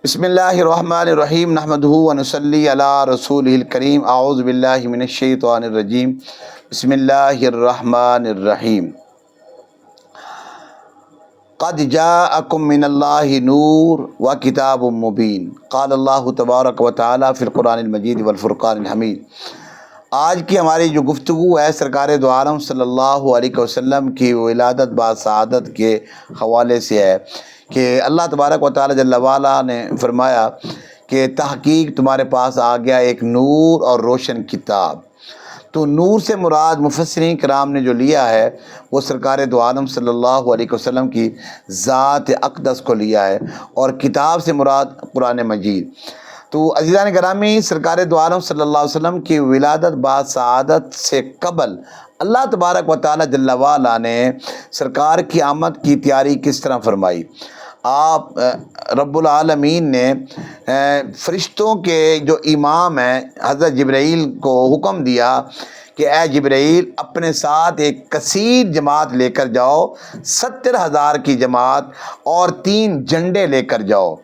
بسم اللہ الرحمن الرحیم نحمدہ ونصلی علی رسولہ الکریم اعوذ باللہ من الشیطان الرجیم بسم اللہ الرحمن الرحیم قد جاءکم من اللہ نور وکتاب مبین قال اللہ تبارک و تعالی فی القرآن المجید والفرقان الحمید۔ آج کی ہماری جو گفتگو ہے سرکار دو عالم صلی اللہ علیہ وسلم کی ولادت بعد سعادت کے حوالے سے ہے کہ اللہ تبارک و تعالی جل وعلا نے فرمایا کہ تحقیق تمہارے پاس آ گیا ایک نور اور روشن کتاب۔ تو نور سے مراد مفسرین کرام نے جو لیا ہے وہ سرکار دو عالم صلی اللہ علیہ وسلم کی ذات اقدس کو لیا ہے، اور کتاب سے مراد قرآن مجید۔ تو عزیزان گرامی، سرکار دو عالم صلی اللہ علیہ وسلم کی ولادت بعد سعادت سے قبل اللہ تبارک و تعالی جل وعلا نے سرکار کی آمد کی تیاری کس طرح فرمائی؟ آپ رب العالمین نے فرشتوں کے جو امام ہیں حضرت جبرائیل کو حکم دیا کہ اے جبرائیل اپنے ساتھ ایک کثیر جماعت لے کر جاؤ، 70,000 کی جماعت، اور 3 جھنڈے لے کر جاؤ،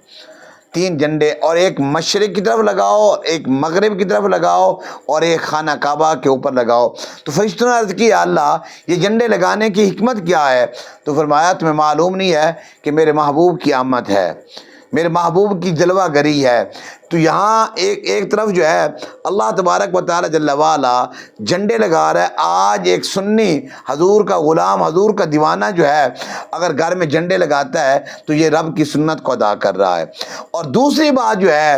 3 جھنڈے، اور ایک مشرق کی طرف لگاؤ، ایک مغرب کی طرف لگاؤ، اور ایک خانہ کعبہ کے اوپر لگاؤ۔ تو فرشتوں نے عرض کی یا اللہ یہ جھنڈے لگانے کی حکمت کیا ہے؟ تو فرمایا تمہیں معلوم نہیں ہے کہ میرے محبوب کی آمد ہے، میرے محبوب کی جلوہ گری ہے۔ تو یہاں ایک طرف جو ہے اللہ تبارک و تعالی جل وعلا جھنڈے لگا رہا ہے۔ آج ایک سنی حضور کا غلام، حضور کا دیوانہ جو ہے اگر گھر میں جھنڈے لگاتا ہے تو یہ رب کی سنت کو ادا کر رہا ہے۔ اور دوسری بات جو ہے،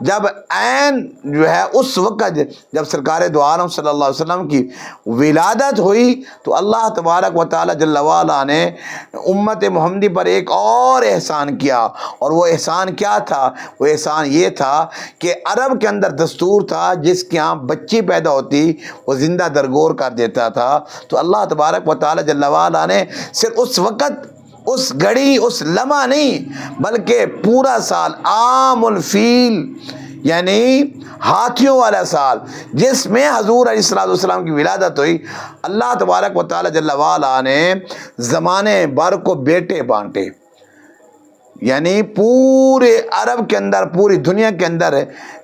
جب عین جو ہے اس وقت جب سرکار دو عالم صلی اللہ علیہ وسلم کی ولادت ہوئی تو اللہ تبارک و تعالی جل وعلا نے امت محمدی پر ایک اور احسان کیا، اور وہ احسان کیا تھا؟ وہ احسان یہ تھا کہ عرب کے اندر دستور تھا جس کے ہاں بچی پیدا ہوتی وہ زندہ درگور کر دیتا تھا۔ تو اللہ تبارک و تعالی جل وعلا نے صرف اس وقت، اس گھڑی، اس لمحہ نہیں بلکہ پورا سال، عام الفیل یعنی ہاتھیوں والا سال جس میں حضور علیہ السلام کی ولادت ہوئی، اللہ تبارک و تعالی جل وعلا نے زمانے بھر کو بیٹے بانٹے، یعنی پورے عرب کے اندر، پوری دنیا کے اندر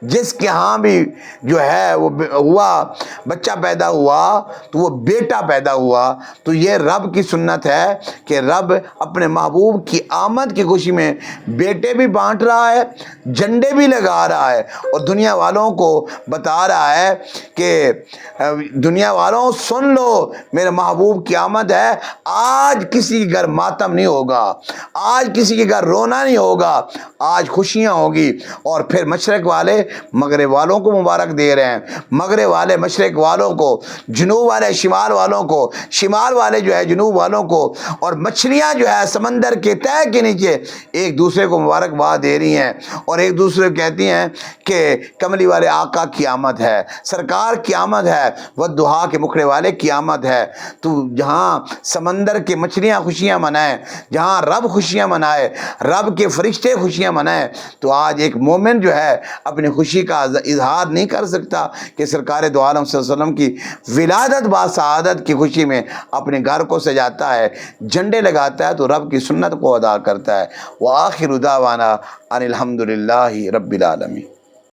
جس کے ہاں بھی جو ہے وہ ہوا بچہ پیدا ہوا تو وہ بیٹا پیدا ہوا۔ تو یہ رب کی سنت ہے کہ رب اپنے محبوب کی آمد کی خوشی میں بیٹے بھی بانٹ رہا ہے، جھنڈے بھی لگا رہا ہے، اور دنیا والوں کو بتا رہا ہے کہ دنیا والوں سن لو میرے محبوب کی آمد ہے، آج کسی کے گھر ماتم نہیں ہوگا، آج کسی کے گھر رونا نہیں ہوگا، آج خوشیاں ہوگی۔ اور پھر مشرق والے مغرب والوں کو مبارک دے رہے ہیں، مغرب والے مشرق والوں کو، جنوب والے شمال والوں کو، شمال والے جو ہے جنوب والوں کو، اور مچھلیاں جو ہے سمندر کے تہہ کے نیچے ایک دوسرے کو مبارکباد دے رہی ہیں، اور ایک دوسرے کو کہتی ہیں کہ کملی والے آقا کی آمد ہے، سرکار کی آمد ہے، والضحیٰ کے مکھڑے والے کی آمد ہے۔ تو جہاں سمندر کے مچھلیاں خوشیاں منائیں، جہاں رب خوشیاں منائے، رب کے فرشتے خوشیاں منائیں، تو آج ایک مومن جو ہے اپنی خوشی کا اظہار نہیں کر سکتا کہ سرکار دو عالم صلی اللہ علیہ وسلم کی ولادت با سعادت کی خوشی میں اپنے گھر کو سجاتا ہے، جھنڈے لگاتا ہے، تو رب کی سنت کو ادا کرتا ہے۔ وآخر دعوانا ان الحمد للہ رب العالمین۔